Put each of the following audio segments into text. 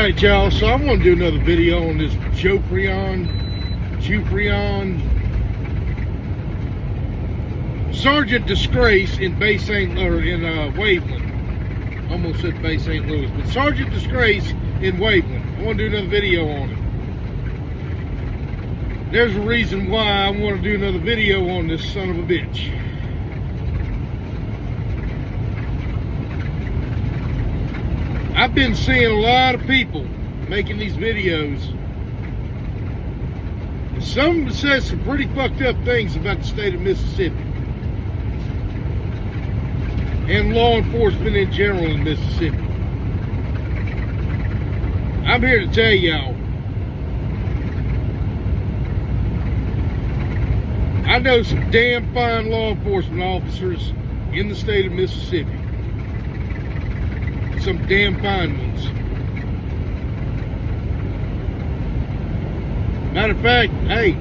Alright, y'all, so I'm going to do another video on this Joffrion Sergeant Disgrace in Bay St. Louis, in Waveland. Almost said Bay St. Louis, but Sergeant Disgrace in Waveland. I want to do another video on it. There's a reason why I want to do another video on this son of a bitch. I've been seeing a lot of people making these videos. And some of them says some pretty fucked up things about the state of Mississippi. And law enforcement in general in Mississippi. I'm here to tell y'all, I know some damn fine law enforcement officers in the state of Mississippi. Some damn fine ones. Matter of fact, hey,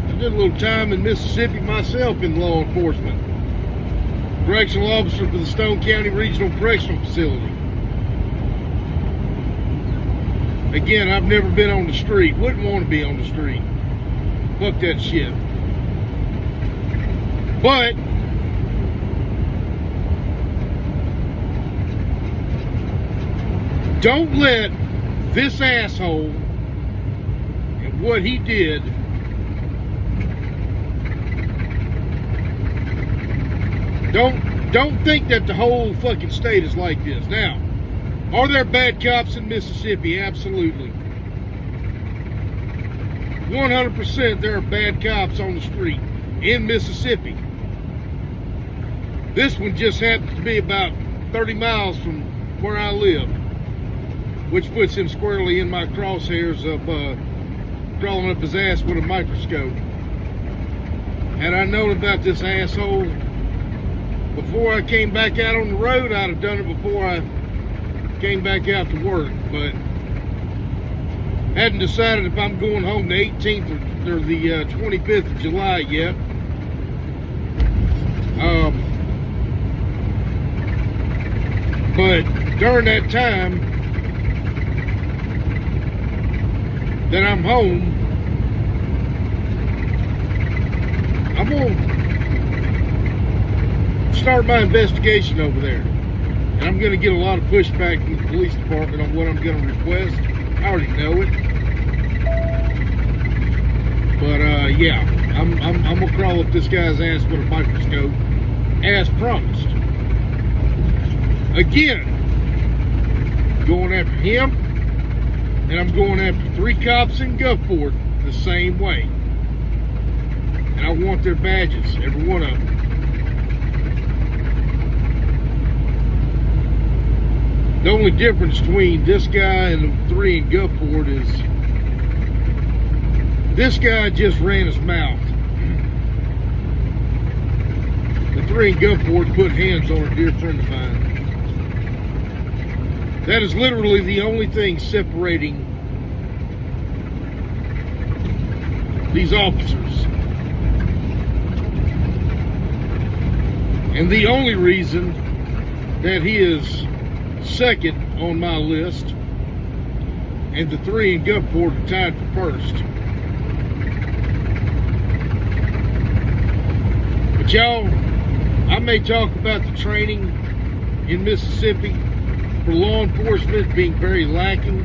I did a little time in Mississippi myself in law enforcement. Correctional officer for the Stone County Regional Correctional Facility. Again, I've never been on the street. Wouldn't want to be on the street. Fuck that shit. But don't let this asshole and what he did don't think that the whole fucking state is like this. Now, are there bad cops in Mississippi? Absolutely. 100% there are bad cops on the street in Mississippi. This one just happens to be about 30 miles from where I live, which puts him squarely in my crosshairs of crawling up his ass with a microscope. Had I known about this asshole before I came back out on the road, I'd have done it before I came back out to work, but hadn't decided if I'm going home the 18th or the 25th of July yet. But during that time that I'm home, I'm going to start my investigation over there. And I'm going to get a lot of pushback from the police department on what I'm going to request. I already know it. But yeah, I'm going to crawl up this guy's ass with a microscope as promised. Again, going after him, and I'm going after 3 cops in Gulfport the same way. And I want their badges, every one of them. The only difference between this guy and the 3 in Gulfport is this guy just ran his mouth. The 3 in Gulfport put hands on a dear friend of mine. That is literally the only thing separating these officers. And the only reason that he is second on my list and the 3 in Gulfport are tied for first. But y'all, I may talk about the training in Mississippi for law enforcement being very lacking,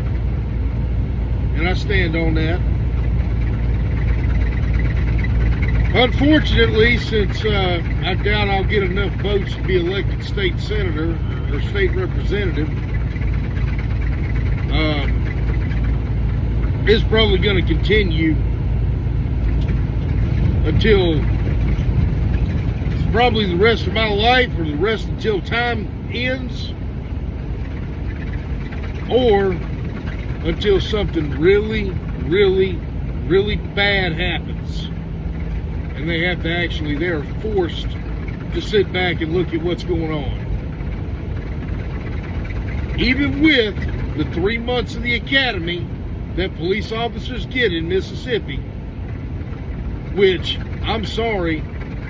and I stand on that. Unfortunately, since I doubt I'll get enough votes to be elected state senator or state representative, it's probably going to continue until probably the rest of my life, or the rest until time ends, or until something really, really, really bad happens and they have to actually, they're forced to sit back and look at what's going on. Even with the 3 months of the academy that police officers get in Mississippi, which, I'm sorry,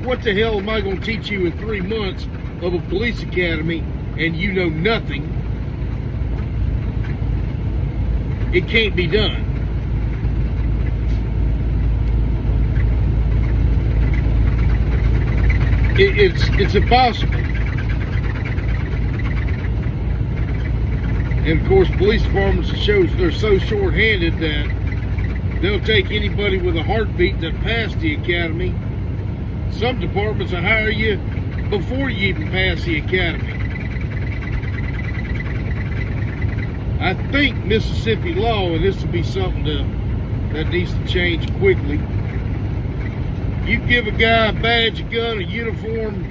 what the hell am I going to teach you in 3 months of a police academy and you know nothing? it can't be done. It's impossible. And of course, police departments shows they're so short-handed that they'll take anybody with a heartbeat that passed the academy. Some departments will hire you before you even pass the academy. I think Mississippi law, and this will be something that needs to change quickly. You give a guy a badge, a gun, a uniform,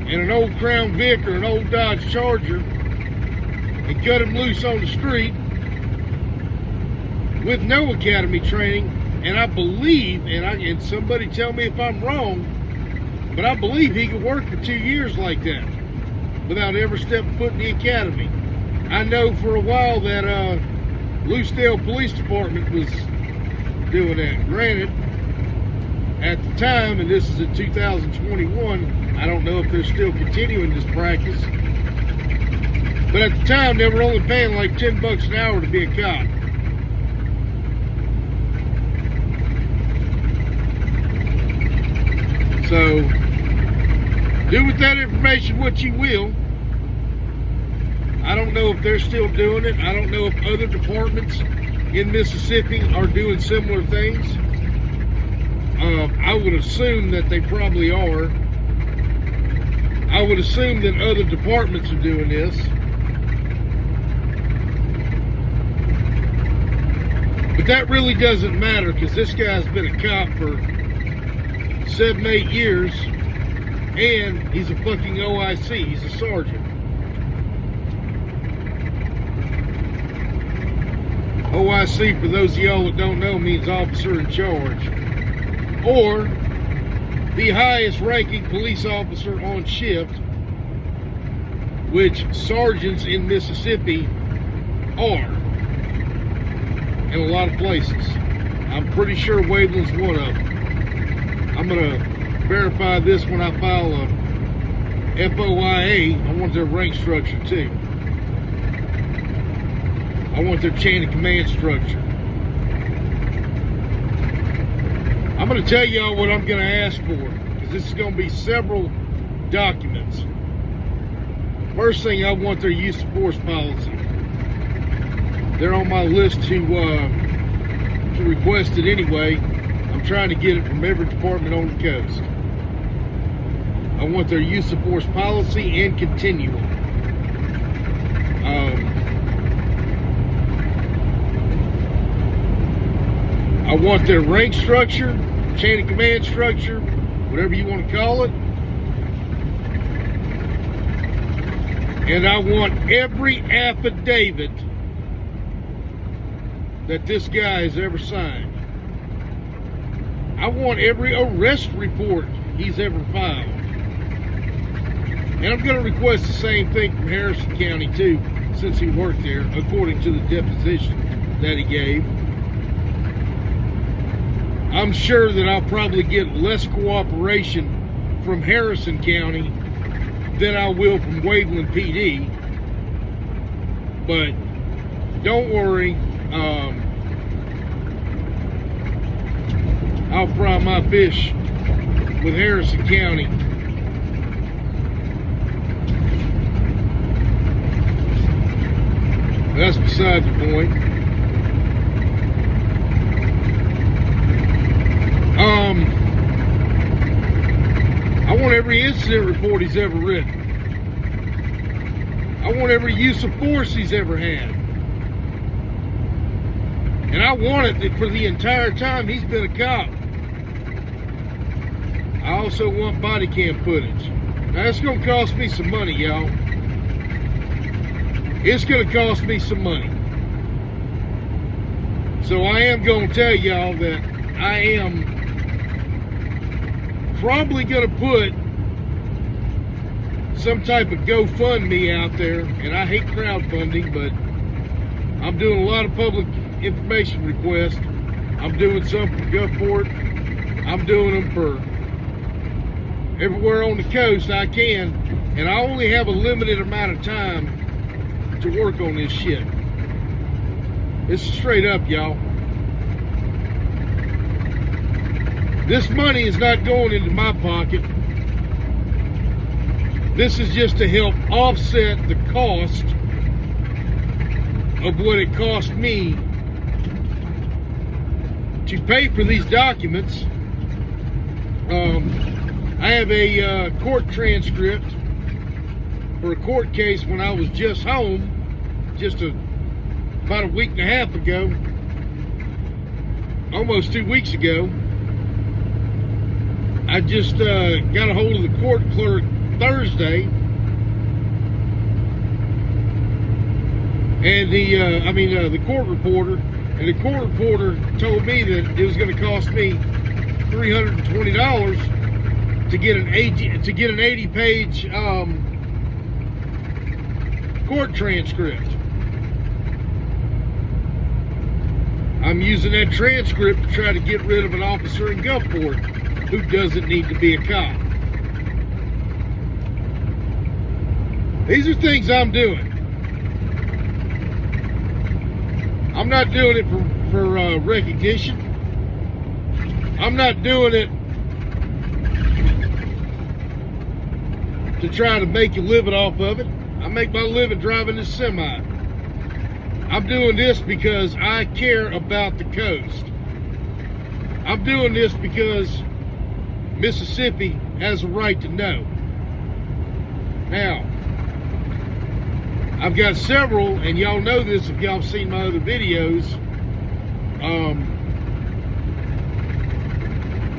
and an old Crown Vic or an old Dodge Charger, and cut him loose on the street with no academy training, and I believe, and somebody tell me if I'm wrong, but I believe he could work for 2 years like that without ever stepping foot in the academy. I know for a while that Lucedale Police Department was doing that. Granted, at the time, and this is in 2021, I don't know if they're still continuing this practice, but at the time they were only paying like $10 an hour to be a cop. So, do with that information what you will. I don't know if they're still doing it. I don't know if other departments in Mississippi are doing similar things. I would assume that they probably are. I would assume that other departments are doing this. But that really doesn't matter, because this guy's been a cop for 7-8 years, and he's a fucking OIC. He's a sergeant. OIC, for those of y'all that don't know, means officer in charge, or the highest ranking police officer on shift, which sergeants in Mississippi are in a lot of places. I'm pretty sure Waveland's one of them. I'm going to verify this when I file a FOIA. I want their rank structure too. I want their chain of command structure. I'm going to tell y'all what I'm going to ask for, because this is going to be several documents. First thing, I want their use of force policy. They're on my list to request it anyway. I'm trying to get it from every department on the coast. I want their use of force policy and continuum. I want their rank structure, chain of command structure, whatever you want to call it. And I want every affidavit that this guy has ever signed. I want every arrest report he's ever filed. And I'm going to request the same thing from Harrison County too, since he worked there, according to the deposition that he gave. I'm sure that I'll probably get less cooperation from Harrison County than I will from Waveland PD. But don't worry, I'll fry my fish with Harrison County. That's beside the point. I want every incident report he's ever written. I want every use of force he's ever had. And I want it for the entire time he's been a cop. I also want body cam footage. Now, it's going to cost me some money, y'all. It's going to cost me some money. So I am going to tell y'all that I am probably going to put some type of GoFundMe out there, and I hate crowdfunding, but I'm doing a lot of public information requests. I'm doing some for Gulfport. I'm doing them for everywhere on the coast I can, and I only have a limited amount of time to work on this shit. This is straight up, y'all. This money is not going into my pocket. This is just to help offset the cost of what it cost me to pay for these documents. I have a court transcript for a court case when I was just home, about a week and a half ago, almost 2 weeks ago. I just got a hold of the court clerk Thursday, and the court reporter, and the court reporter told me that it was going to cost me $320 to get an 80-page court transcript. I'm using that transcript to try to get rid of an officer in Gulfport who doesn't need to be a cop. These are things I'm doing. I'm not doing it for recognition. I'm not doing it to try to make a living off of it. I make my living driving this semi. I'm doing this because I care about the coast. I'm doing this because Mississippi has a right to know. Now, I've got several, and y'all know this if y'all have seen my other videos.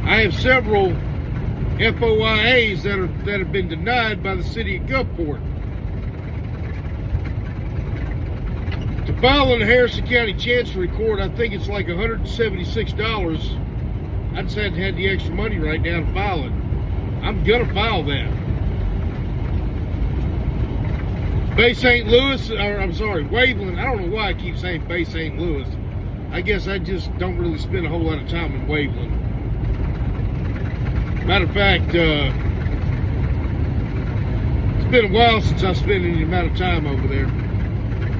I have several FOIAs that have been denied by the city of Gulfport. To file in the Harrison County Chancery Court, I think it's like $176. I just hadn't had the extra money right now to file it. I'm gonna file that. Bay St. Louis, Waveland. I don't know why I keep saying Bay St. Louis. I guess I just don't really spend a whole lot of time in Waveland. Matter of fact, it's been a while since I spent any amount of time over there.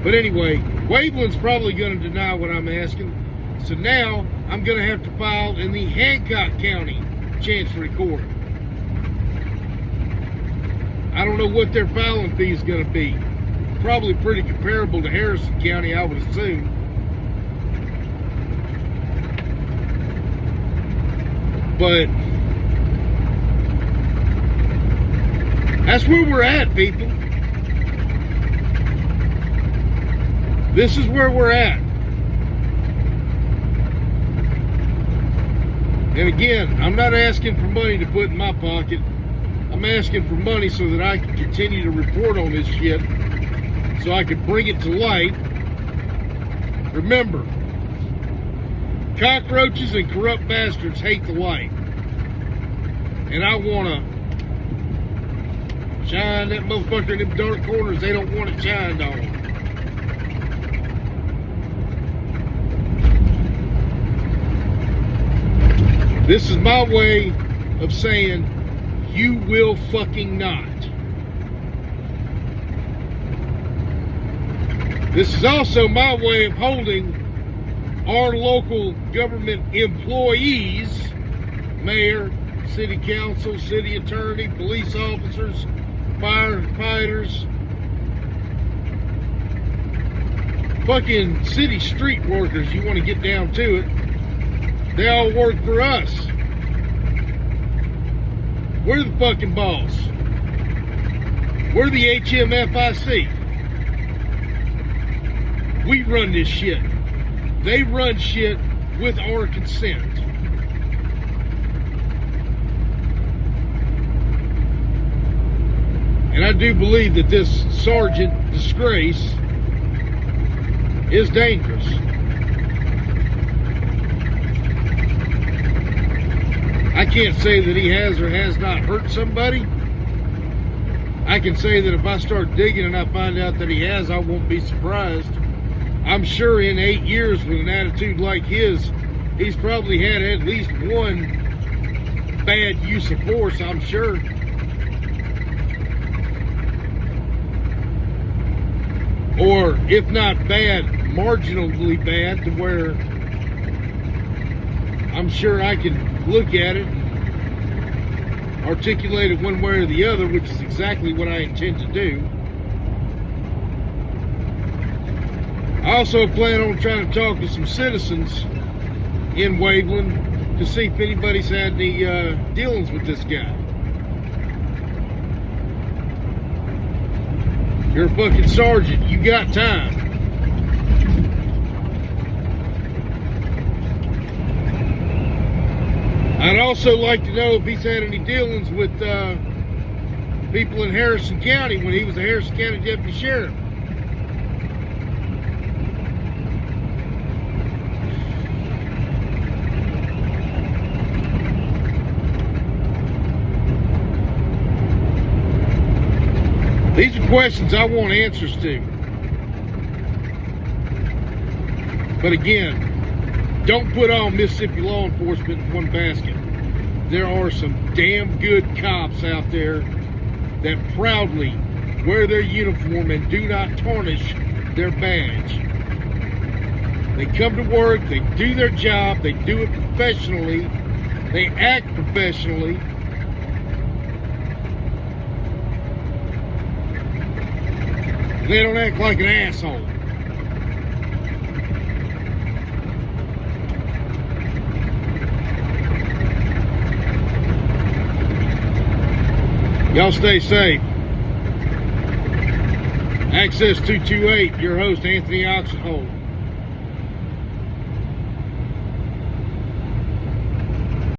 But anyway, Waveland's probably going to deny what I'm asking. So now I'm going to have to file in the Hancock County Chancery Court. I don't know what their filing fee is going to be. Probably pretty comparable to Harrison County, I would assume. But that's where we're at, people. This is where we're at. And again, I'm not asking for money to put in my pocket. I'm asking for money so that I can continue to report on this shit, so I can bring it to light. Remember, cockroaches and corrupt bastards hate the light. And I want to shine that motherfucker in them dark corners they don't want it shined on. This is my way of saying, you will fucking not. This is also my way of holding our local government employees, mayor, city council, city attorney, police officers, firefighters, fucking city street workers, you want to get down to it. They all work for us. We're the fucking boss. We're the HMFIC. We run this shit. They run shit with our consent. And I do believe that this Sergeant disgrace is dangerous. I can't say that he has or has not hurt somebody. I can say that if I start digging and I find out that he has, I won't be surprised. I'm sure in 8 years with an attitude like his, he's probably had at least one bad use of force, I'm sure. Or, if not bad, marginally bad to where I'm sure I can look at it, articulate it one way or the other, which is exactly what I intend to do. I also plan on trying to talk to some citizens in Waveland to see if anybody's had any dealings with this guy. You're a fucking sergeant. You got time. I'd also like to know if he's had any dealings with people in Harrison County when he was the Harrison County Deputy Sheriff. These are questions I want answers to. But again, don't put all Mississippi law enforcement in one basket. There are some damn good cops out there that proudly wear their uniform and do not tarnish their badge. They come to work, they do their job, they do it professionally, they act professionally. They don't act like an asshole. Y'all stay safe. Access 228, your host, Anthony Oxenhold.